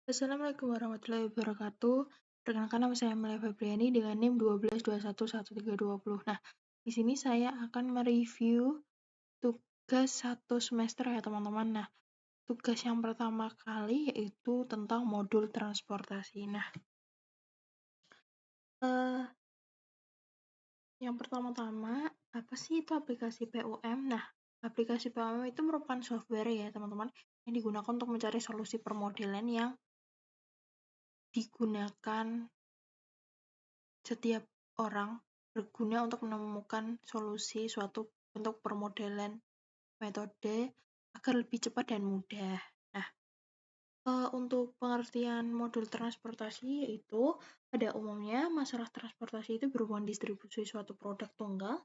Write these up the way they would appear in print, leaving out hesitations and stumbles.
Assalamualaikum warahmatullahi wabarakatuh. Perkenalkan nama saya Amelia Febriani dengan NIM 12211320. Nah, di sini saya akan mereview tugas 1 semester ya teman-teman. Nah, tugas yang pertama kali yaitu tentang modul transportasi. Nah, yang pertama-tama, apa sih itu aplikasi PUM? Nah, aplikasi PUM itu merupakan software ya teman-teman yang digunakan untuk mencari solusi permodelan yang digunakan setiap orang berguna untuk menemukan solusi suatu bentuk permodelan metode agar lebih cepat dan mudah. Nah, untuk pengertian modul transportasi yaitu pada umumnya masalah transportasi itu berhubungan distribusi suatu produk tunggal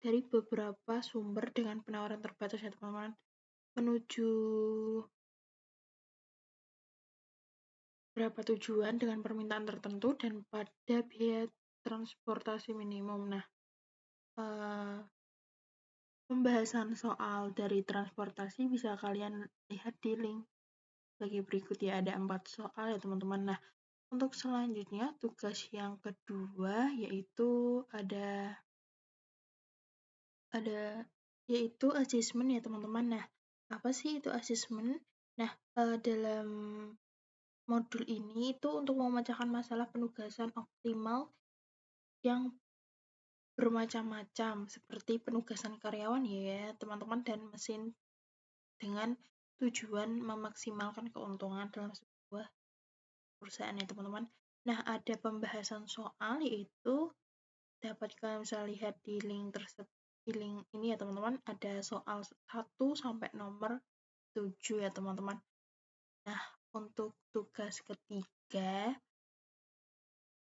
dari beberapa sumber dengan penawaran terbatas ya teman-teman menuju beberapa tujuan dengan permintaan tertentu dan pada biaya transportasi minimum. Nah, pembahasan soal dari transportasi bisa kalian lihat di link bagi berikut ya, ada 4 soal ya teman-teman. Nah, untuk selanjutnya tugas yang kedua yaitu ada yaitu assessment ya teman-teman. Nah, apa sih itu assessment? Nah, dalam modul ini itu untuk memecahkan masalah penugasan optimal yang bermacam-macam seperti penugasan karyawan ya teman-teman dan mesin dengan tujuan memaksimalkan keuntungan dalam sebuah perusahaan ya teman-teman. Nah, ada pembahasan soal yaitu dapat kalian bisa lihat di link ini ya teman-teman, ada soal 1 sampai nomor 7 ya teman-teman. Nah, untuk tugas ketiga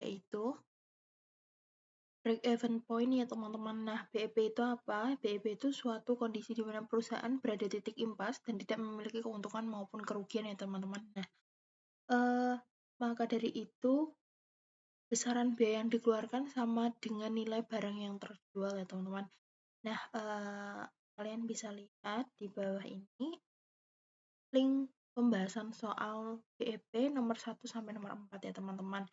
yaitu break-even point ya teman-teman. Nah, BEP itu apa? BEP itu suatu kondisi di mana perusahaan berada di titik impas dan tidak memiliki keuntungan maupun kerugian ya teman-teman. Nah, maka dari itu besaran biaya yang dikeluarkan sama dengan nilai barang yang terjual ya teman-teman. Nah, kalian bisa lihat di bawah ini link pembahasan soal BEP nomor 1 sampai nomor 4 ya teman-teman.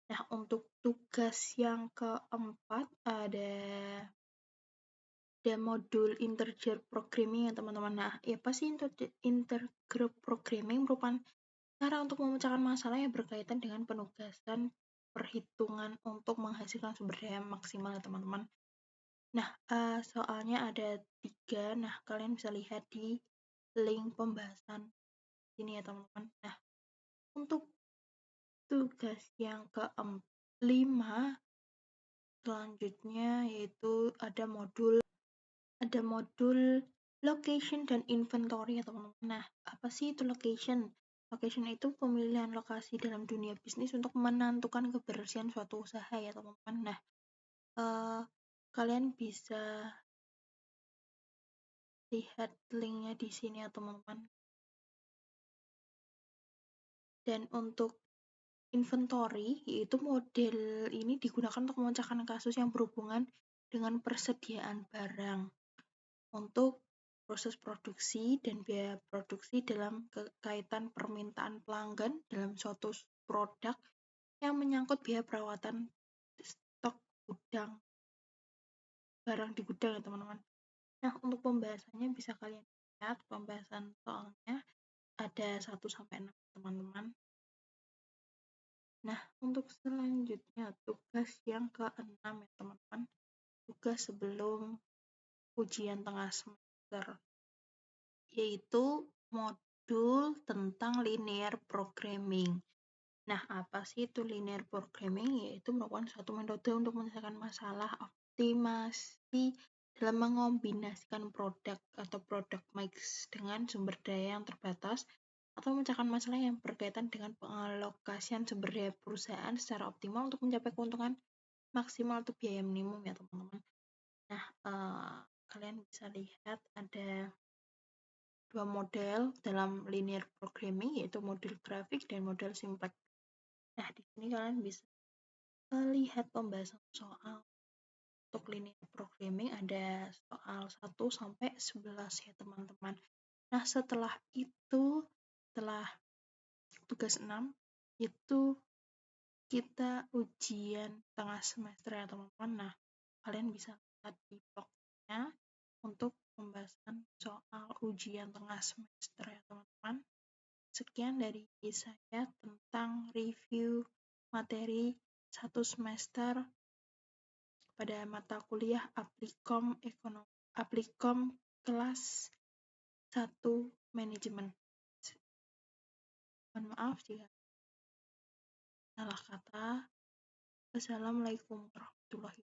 Nah, untuk tugas yang keempat ada modul integer programming ya teman-teman. Nah, apa sih integer programming? Merupakan cara untuk memecahkan masalah yang berkaitan dengan penugasan perhitungan untuk menghasilkan sumber daya maksimal ya teman-teman. Nah, soalnya ada 3. Nah, kalian bisa lihat di link pembahasan ini ya teman-teman. Nah, untuk tugas yang ke-5 selanjutnya yaitu ada modul location dan inventory ya teman-teman. Nah, apa sih itu location? Location itu pemilihan lokasi dalam dunia bisnis untuk menentukan kebersihan suatu usaha ya teman-teman. Nah, kalian bisa lihat linknya di sini ya teman-teman. Dan untuk inventory, yaitu model ini digunakan untuk memecahkan kasus yang berhubungan dengan persediaan barang untuk proses produksi dan biaya produksi dalam kaitan permintaan pelanggan dalam suatu produk yang menyangkut biaya perawatan stok gudang barang di gudang ya teman-teman. Nah, untuk pembahasannya bisa kalian lihat pembahasan soalnya ada 1 sampai 6 teman-teman. Nah, untuk selanjutnya tugas yang ke-6 ya teman-teman, tugas sebelum ujian tengah semester, yaitu modul tentang linear programming. Nah, apa sih itu linear programming? Yaitu merupakan suatu metode untuk menyelesaikan masalah optimasi dalam mengombinasikan produk atau produk mix dengan sumber daya yang terbatas atau memecahkan masalah yang berkaitan dengan pengalokasian sumber daya perusahaan secara optimal untuk mencapai keuntungan maksimal atau biaya minimum ya teman-teman. Nah, kalian bisa lihat ada 2 model dalam linear programming yaitu model grafik dan model simplex. Nah, di sini kalian bisa lihat pembahasan soal untuk linear programming ada soal 1 sampai 11 ya teman-teman. Nah, setelah itu, setelah tugas 6, itu kita ujian tengah semester ya teman-teman. Nah, kalian bisa lihat di blognya untuk pembahasan soal ujian tengah semester ya teman-teman. Sekian dari saya tentang review materi 1 semester pada mata kuliah Aplikom kelas 1 manajemen. Mohon maaf jika salah kata. Wassalamualaikum warahmatullahi wabarakatuh.